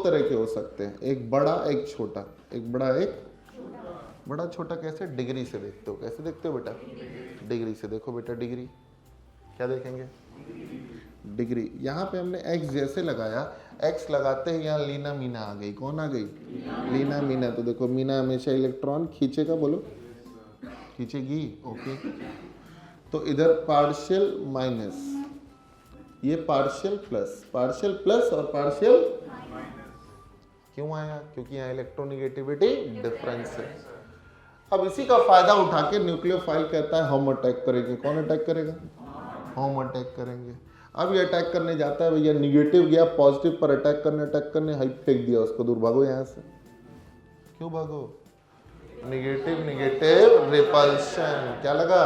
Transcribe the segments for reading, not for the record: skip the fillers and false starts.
तरह के हो सकते हैं, एक बड़ा एक छोटा, एक बड़ा एक बड़ा छोटा। कैसे? डिग्री से देखते हो। कैसे देखते हो बेटा? डिग्री से देखो बेटा। डिग्री क्या देखेंगे? डिग्री। यहाँ पे हमने x जैसे लगाया, x लगाते ही यहाँ लीना मीना आ गई। कौन आ गई? लीना मीना। तो देखो मीना हमेशा इलेक्ट्रॉन खींचेगा, बोलो खींचेगी। ओके, तो इधर पार्शियल माइनस, ये पार्शियल प्लस और पार्शियल क्यों आया? क्योंकि यहाँ इलेक्ट्रोनिगेटिविटी डिफरेंस है। अब इसी का फायदा उठा के न्यूक्लियोफाइल कहता है हम अटैक करेंगे। कौन अटैक करेगा? हम अटैक करेंगे। अब ये अटैक करने जाता है, भैया निगेटिव गया पॉजिटिव पर अटैक करने हाई फेंक दिया उसको, दूर भागो यहाँ से। क्यों भागो? Negative repulsion. क्या लगा?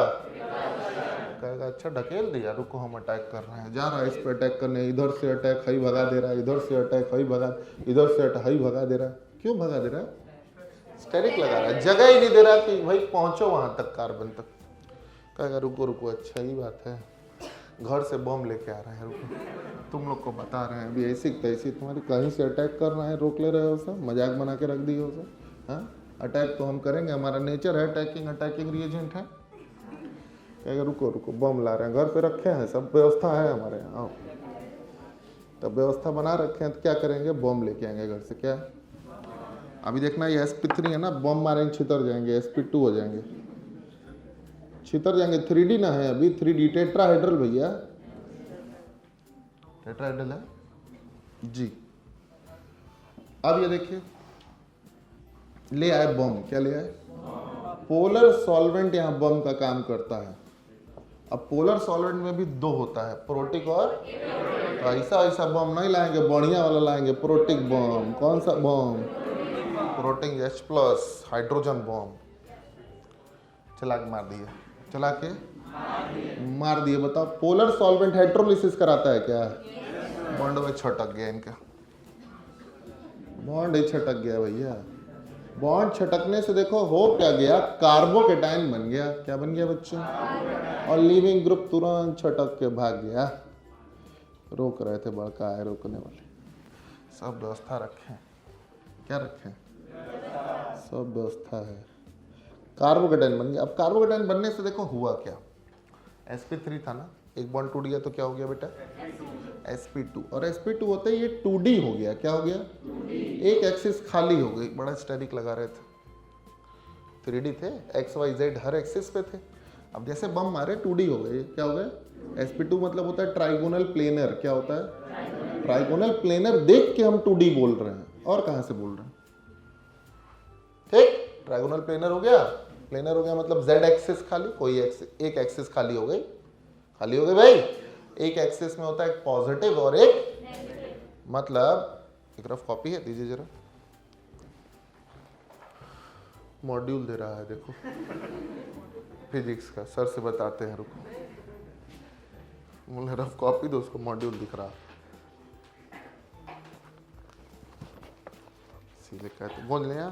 कहेगा अच्छा ढकेल दिया, रुको हम अटैक कर रहे हैं। जा रहा है इस पर अटैक करने, इधर से अटैक हाई भगा दे रहा है, इधर से अटैक हाई भगा, इधर से अटैक हाई भगा दे रहा है। क्यों भगा दे रहा है? स्टेरिक लगा रहा है, जगह ही नहीं दे रहा कि भाई पहुंचो वहां तक, कार्बन तक। कहेगा रुको रुको, अच्छा ही बात है, घर से बम लेके आ रहे हैं, रुको तुम लोग को बता रहे हैं अभी ऐसी तैसी तुम्हारी कहीं से अटैक कर रहा है, रोक ले रहे हो सब, मजाक बना के रख दिए हो सब। हाँ, अटैक तो हम करेंगे, हमारा नेचर है अटैकिंग रिएजेंट है। कहेगा रुको रुको, बम ला रहे हैं, घर पे रखे हैं, सब व्यवस्था है हमारे यहाँ। आओ, तब व्यवस्था बना रखे हैं तो क्या करेंगे? बम लेके आएंगे घर से। क्या अभी देखना, ये sp3 है ना, बम मारेंगे छितर जाएंगे, sp2 हो जाएंगे, छितर जाएंगे। 3D ना है अभी, 3D टेट्राहेड्रल भैया, टेट्राहेड्रल है जी। अब ये देखिए, ले आए बम। क्या ले आए? पोलर सॉल्वेंट यहाँ बम का काम करता है। अब पोलर सॉल्वेंट में भी दो होता है, प्रोटिक और ऐसा ऐसा बम नहीं लाएंगे, बढ़िया वाला लाएंगे, प्रोटिक बम। कौन सा bomb? Protic H+ hydrogen bomb. चला के मार दिए, चला के मार दिए। बताओ, पोलर सॉल्वेंट हाइड्रोलिसिस कराता है क्या? बॉन्ड में छटक गया इनका, बॉन्ड ही छटक गया भैया। बॉन्ड छटकने से देखो हो क्या गया, कार्बोकेटाइन बन गया। क्या बन गया बच्चों? और लीविंग ग्रुप तुरंत छटक के भाग गया। रोक रहे थे, बड़का है रोकने वाले, सब व्यवस्था रखें। क्या रखें? सब व्यवस्था है। कार्बोकेटाइन बन गया। अब कार्बोकेटाइन बनने से देखो हुआ क्या, sp3 था ना, एक बॉन्ड टूट गया तो क्या हो गया बेटा? sp2। और sp2 होते ही ये 2d हो गया। क्या हो गया? एक एक्सिस खाली हो गई। बड़ा स्टेरिक लगा रहे थे, 3d थे, x y z हर एक्सिस पे थे। अब जैसे बम मारे 2d हो गए। क्या हो गया? sp2 मतलब होता है ट्राइगोनल प्लेनर। क्या होता है? Trigonal planar. देख के हम 2d बोल रहे हैं, और कहां से बोल रहे हैं? ठीक, ट्राइगोनल प्लेनर हो गया। प्लेनर हो गया मतलब z एक्सिस खाली, कोई एक एक्सिस खाली हो गई, खाली हो गई भाई। एक एक्सिस में होता है एक पॉजिटिव और एक मतलब, एक रफ कॉपी है, दीजिए जरा, मॉड्यूल दे रहा है देखो फिजिक्स का, सर से बताते हैं, रुको मुझे रफ कॉपी दो, उसको मॉड्यूल दिख रहा, सीधे कहते बोल लिया।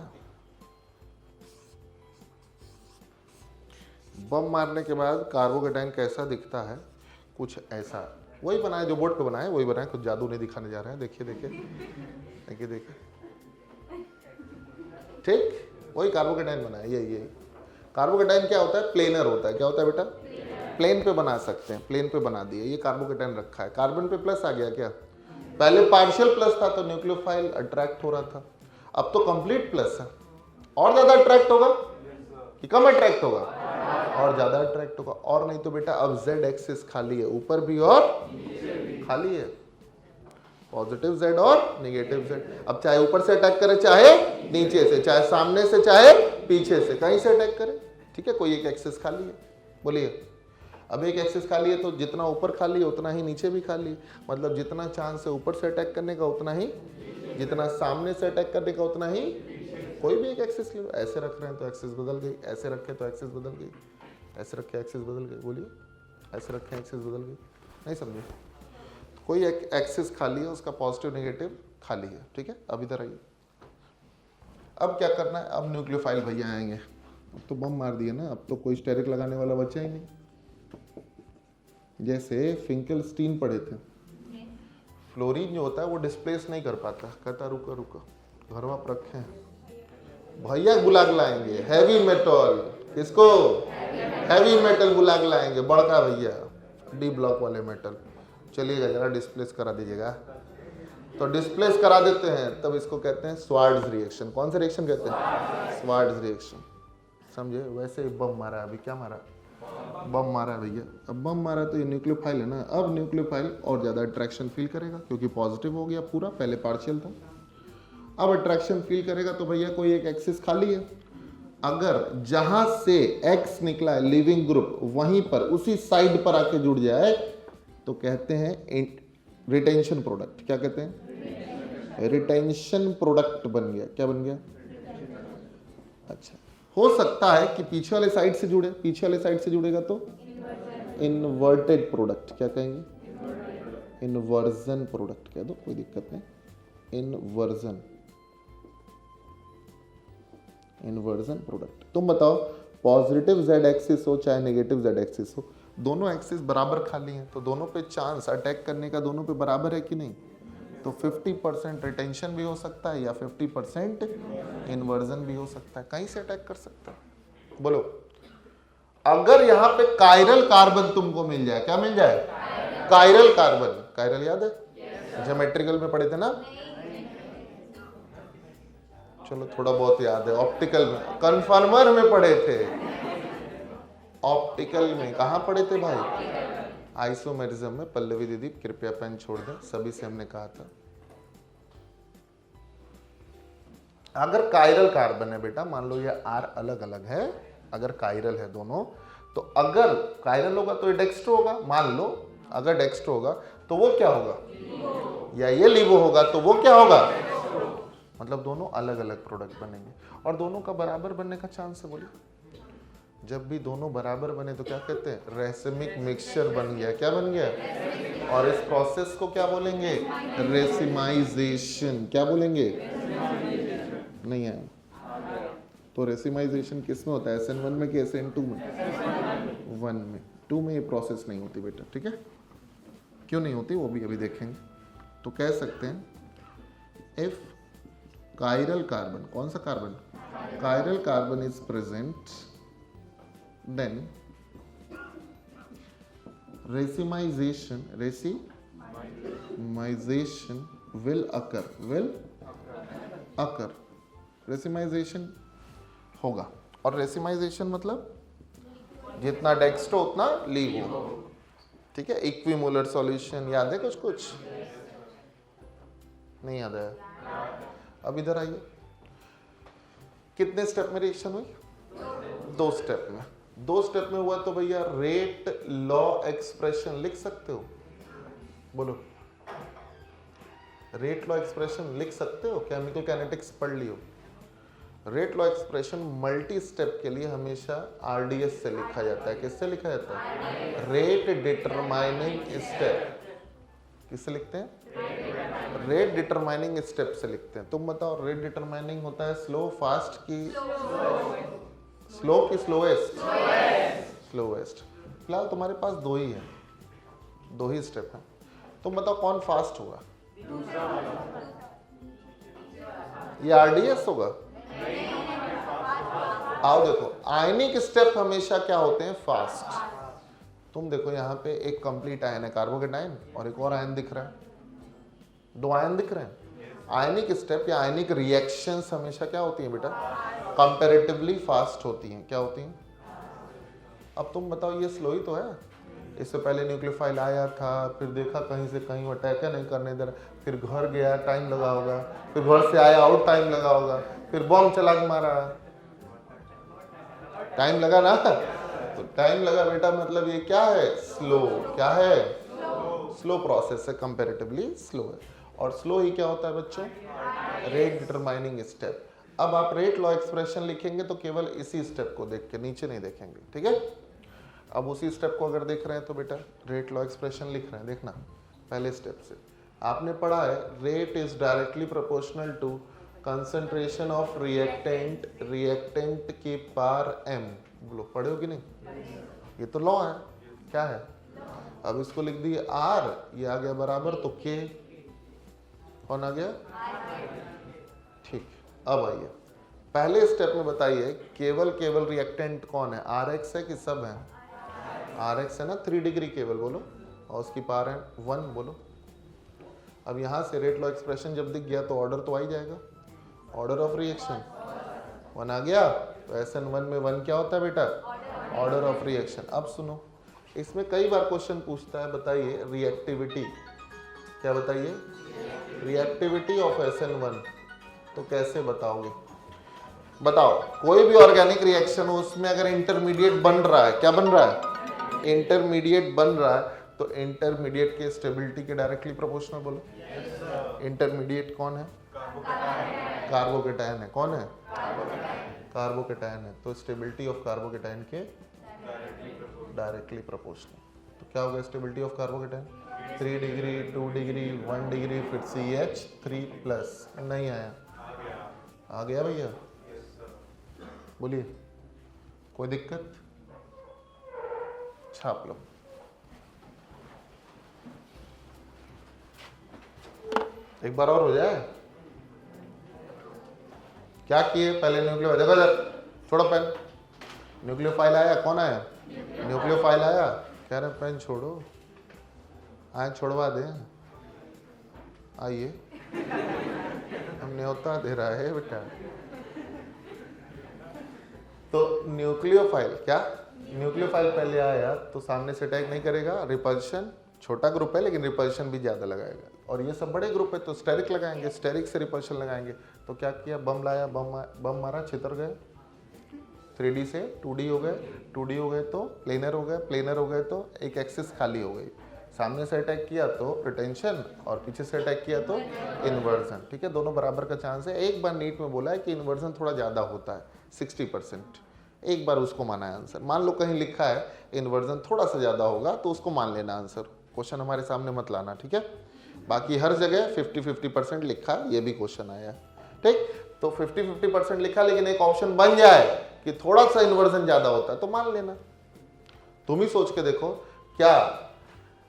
बम मारने के बाद कार्बोकेटाइन कैसा दिखता है? कुछ ऐसा। वही बनाए जो बोर्ड पे बनाए, वही बनाए, कुछ जादू नहीं दिखाने जा रहे हैं। देखिए देखिए देखिए देखिए, ठीक, वही कार्बोकेटाइन बनाया। यही कार्बोकेटाइन क्या होता है? प्लेनर होता है। क्या होता है बेटा? प्लेन पे बना सकते हैं, प्लेन पे बना दिए। ये कार्बोकेटाइन रखा है, कार्बन पे प्लस आ गया। क्या पहले पार्शियल प्लस था तो न्यूक्लियोफाइल अट्रैक्ट हो रहा था, अब तो कंप्लीट प्लस है। और ज्यादा अट्रैक्ट होगा कि कम अट्रैक्ट होगा? और ज्यादा अट्रैक्ट होगा। और नहीं तो बेटा अब z एक्सिस खाली है, ऊपर भी और खाली है, पॉजिटिव z और नेगेटिव z। अब चाहे ऊपर से अटैक करे, चाहे नीचे से, चाहे सामने से, चाहे पीछे से, कहीं से अटैक करे, ठीक है, कोई एक एक्सिस खाली है। बोलिए, अब एक एक्सिस खाली है तो जितना ऊपर खाली है उतना ही नीचे भी खाली है। मतलब जितना चांस है ऊपर से अटैक करने का उतना ही, जितना सामने से अटैक करने का उतना ही। कोई भी एक एक्सिस ले लो, ऐसे रख रहे हैं तो एक्सिस बदल गई, ऐसे रखे तो एक्सिस बदल गई, ऐसे रखे एक्सिस बदल गई। बोलिए, ऐसे रखे एक्सिस बदल गई, नहीं समझे? कोई एक एक्सिस खाली है, उसका पॉजिटिव नेगेटिव खाली है, ठीक है। अब इधर आइए, अब क्या करना है? अब न्यूक्लियोफाइल भैया आएंगे। अब तो बम मार दिए ना, अब तो कोई स्टेरिक लगाने वाला बचा ही नहीं। जैसे फिंकेलस्टीन पढ़े थे, फ्लोरीन जो होता है वो डिस्प्लेस नहीं कर पाता, कहता रुको रुको घर में रखें, भैया गुलाग लाएंगे हैवी मेटल, किसको हैवी मेटल गुलाग लाएंगे, बड़का भैया डी ब्लॉक वाले मेटल, चलिएगा जरा डिस्प्लेस करा दीजिएगा, तो डिस्प्लेस करा देते हैं, तब इसको कहते हैं स्वार्ट्ज रिएक्शन। कौन सा रिएक्शन कहते हैं? स्वार्ट्ज रिएक्शन, समझे? वैसे ही बम मारा, अभी क्या मारा? बम मारा है भैया। अब बम मारा तो ये न्यूक्लियोफाइल है ना, अब न्यूक्लियोफाइल और ज़्यादा अट्रैक्शन फील करेगा क्योंकि पॉजिटिव हो गया पूरा, पहले पार्शियल था, अब अट्रैक्शन फील करेगा तो भैया कोई एक एक्सिस खाली है, अगर जहां से एक्स निकला है लिविंग ग्रुप वहीं पर उसी साइड पर आके जुड़ जाए तो कहते हैं रिटेंशन प्रोडक्ट। क्या कहते हैं? रिटेंशन प्रोडक्ट बन गया। क्या बन गया? अच्छा, हो सकता है कि पीछे वाले साइड से जुड़े, पीछे वाले साइड से जुड़ेगा तो इन्वर्टेड प्रोडक्ट। क्या कहेंगे? इन्वर्जन प्रोडक्ट कह दो, कोई दिक्कत नहीं, इन्वर्जन, इन्वर्जन प्रोडक्ट। तुम बताओ, पॉजिटिव जेड एक्सिस हो चाहे नेगेटिव जेड एक्सिस हो, दोनों एक्सिस बराबर खाली हैं तो दोनों पे चांस अटैक करने का दोनों पे बराबर है कि नहीं? तो 50% रिटेंशन भी हो सकता है या 50% इन्वर्जन भी हो सकता है, कहीं से अटैक कर सकता है। बोलो, अगर यहां पे कायरल कार्बन तुमको मिल जाए, क्या मिल जाए? Chiral carbon. कायरल याद है? ज्योमेट्रिकल में पढ़े थे ना? चलो थोड़ा बहुत याद है, ऑप्टिकल में, कन्फर्मर में पढ़े थे, ऑप्टिकल में कहां पढ़े थे भाई? आइसोमेरिज्म में। पल्लवी दीदी कृपया पेन छोड़ दें, सभी से हमने कहा था। अगर कायरल कार्बन है बेटा, मान लो ये R अलग अलग है, अगर कायरल है दोनों, तो अगर कायरल होगा तो ये डेक्स्ट्रो होगा, मान लो अगर डेक्स्ट्रो होगा तो वो क्या होगा? या ये लिवो होगा तो वो क्या होगा? मतलब दोनों अलग अलग प्रोडक्ट बनेंगे और दोनों का बराबर बनने का चांस है। बोलिए, जब भी दोनों बराबर बने तो क्या कहते हैं? रेसिमिक मिक्सचर बन गया। क्या बन गया? और इस प्रोसेस को क्या बोलेंगे? रेसिमाइजेशन। क्या बोलेंगे? नहीं है तो रेसिमाइजेशन किस में होता है? SN1 में कि SN2 में? 1 में। 2 में ये प्रोसेस नहीं होती बेटा, ठीक है? क्यों नहीं होती वो भी अभी देखेंगे। तो कह सकते हैं इफ कायरल कार्बन, कौन सा carbon? Chiral carbon is present, then racemization will occur, racemization होगा। और रेसिमाइजेशन मतलब जितना डेक्स्ट्रो उतना लीवो, ठीक है? इक्विमोलर सॉल्यूशन याद है? कुछ नहीं याद है? अब इधर आइए, कितने स्टेप में रिएक्शन हुई? 2 स्टेप में। 2 स्टेप में हुआ तो भैया रेट लॉ एक्सप्रेशन लिख सकते हो? बोलो, रेट लॉ एक्सप्रेशन लिख सकते हो? केमिकल काइनेटिक्स पढ़ लियो। Rate law expression multi step के लिए हमेशा RDS से लिखा जाता है। किससे लिखा जाता है? Rate determining step. किससे लिखते हैं? रेट डिटरमाइनिंग स्टेप से लिखते हैं। तुम बताओ, रेट डिटरमाइनिंग होता है स्लो, फास्ट की स्लो की स्लोएस्ट? स्लोएस्ट। फिलहाल तुम्हारे पास 2 ही है, 2 ही स्टेप है। तुम बताओ कौन फास्ट होगा? ये RDS होगा? आओ देखो, आयनिक स्टेप हमेशा क्या होते हैं? फास्ट। तुम देखो यहाँ पे एक कंप्लीट आयन है कार्बोकेटाइन और एक और आयन दिख रहा है, 2 आयन दिख रहे हैं। आयनिक स्टेप या आयनिक रिएक्शंस हमेशा क्या होती हैं बेटा? कंपैरेटिवली फास्ट होती हैं। क्या होती हैं? अब तुम बताओ, ये स्लो ही तो है। इससे पहले न्यूक्लियोफाइल आया था, फिर देखा कहीं से कहीं अटैक नहीं करने दे रहा, फिर घर गया, टाइम लगा होगा, फिर घर से आया और टाइम लगा होगा, फिर बम चला के मारा, टाइम लगा ना? तो टाइम लगा बेटा, मतलब ये क्या है? स्लो। क्या है? स्लो प्रोसेस है, कंपैरेटिवली स्लो है। और स्लो ही क्या होता है बच्चों? Rate determining step. अब आप रेट लॉ एक्सप्रेशन लिखेंगे तो केवल इसी स्टेप को देख के, नीचे नहीं देखेंगे, ठीक है? अब उसी स्टेप को अगर देख रहे हैं तो बेटा रेट लॉ एक्सप्रेशन लिख रहे हैं, देखना पहले स्टेप से आपने पढ़ा है, rate is directly proportional to concentration of reactant के पार m। बोलो, पढ़े हो कि नहीं? ये तो लॉ है। क्या है? अब इसको लिख दिए R, ये आ गया बराबर तो K, कौन आ गया? ठीक, अब आइए पहले स्टेप में बताइए केवल रिएक्टेंट कौन है? RX है कि सब है? RX है ना, 3 डिग्री केवल बोलो, और उसकी पावर है 1 बोलो। अब यहाँ से रेट लॉ एक्सप्रेशन जब दिख गया तो ऑर्डर तो आ ही जाएगा, ऑर्डर ऑफ रिएक्शन 1 आ गया। तो SN1 में 1 क्या होता है बेटा? Order of reaction. अब सुनो, इसमें कई बार क्वेश्चन पूछता है, बताइए रिएक्टिविटी, क्या बताइए? रिएक्टिविटी ऑफ SN1, तो कैसे बताओगे? बताओ, कोई भी ऑर्गेनिक रिएक्शन हो उसमें अगर इंटरमीडिएट बन रहा है, क्या बन रहा है? इंटरमीडिएट बन रहा है, तो इंटरमीडिएट के स्टेबिलिटी के डायरेक्टली प्रोपोर्शनल बोलो। इंटरमीडिएट कौन है? कार्बोकेटायन है। कौन है? कार्बोकेटायन है, तो स्टेबिलिटी ऑफ कार्बोकेटायन के डायरेक्टली प्रोपोर्शनल। तो क्या होगा stability of carbocation? 3 degree, 2 degree, 1 degree, फिर CH3+। नहीं आया? आ गया भैया? बोलिए, कोई दिक्कत? छाप लो। एक बार और हो जाए। क्या किए? पहले न्यूक्लियो, देखो इधर, छोड़ो पेन। न्यूक्लियोफाइल आया? कौन आया? न्यूक्लियोफाइल आया। कह रहे पेन छोड़ो, आए छोड़वा दे। आइए, हम न्योता दे रहा है बेटा। तो न्यूक्लियोफाइल, क्या न्यूक्लियोफाइल पहले आया तो सामने से अटैक नहीं करेगा, रिपल्शन, छोटा ग्रुप है लेकिन रिपल्शन भी ज्यादा लगाएगा। और ये सब बड़े ग्रुप है तो स्टेरिक लगाएंगे, स्टेरिक से रिपल्शन लगाएंगे। तो क्या किया? बम लाया, बम मारा, छितर गए। 3D से 2D हो गए, 2D हो गए तो प्लेनर हो गए, प्लेनर हो गए तो एक एक्सिस खाली हो गई। सामने से अटैक किया तो रिटेंशन, और पीछे से अटैक किया तो इन्वर्जन। ठीक है, दोनों बराबर का चांस है। एक बार नीट में बोला है कि इन्वर्जन थोड़ा ज़्यादा होता है, 60%। एक बार उसको माना है आंसर। मान लो कहीं लिखा है इन्वर्जन थोड़ा सा ज़्यादा होगा तो उसको मान लेना आंसर, क्वेश्चन हमारे सामने मत लाना। ठीक है, बाकी हर जगह 50-50% लिखा, ये भी क्वेश्चन आया। ठीक, तो 50-50% लिखा, लेकिन एक ऑप्शन बन जाए कि थोड़ा सा इन्वर्जन ज़्यादा होता है तो मान लेना। तुम ही सोच के देखो, क्या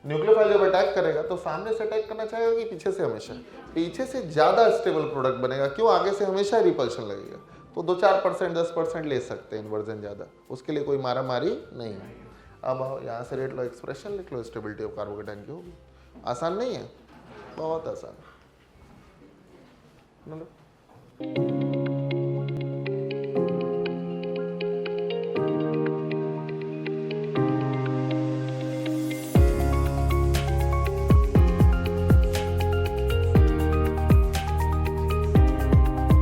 न्यूक्लियोफाइल जब अटैक करेगा तो सामने से अटैक करना चाहेगा कि पीछे से? हमेशा पीछे से ज़्यादा स्टेबल प्रोडक्ट बनेगा। क्यों? आगे से हमेशा रिपल्शन लगेगा। तो 2-4%, 10% ले सकते हैं इन्वर्जन ज़्यादा, उसके लिए कोई मारा मारी नहीं है। अब आओ यहाँ से रेट लो एक्सप्रेशन लिख लो, स्टेबिलिटी ऑफ कार्बोकेटायन की होगी। आसान नहीं है? बहुत आसान।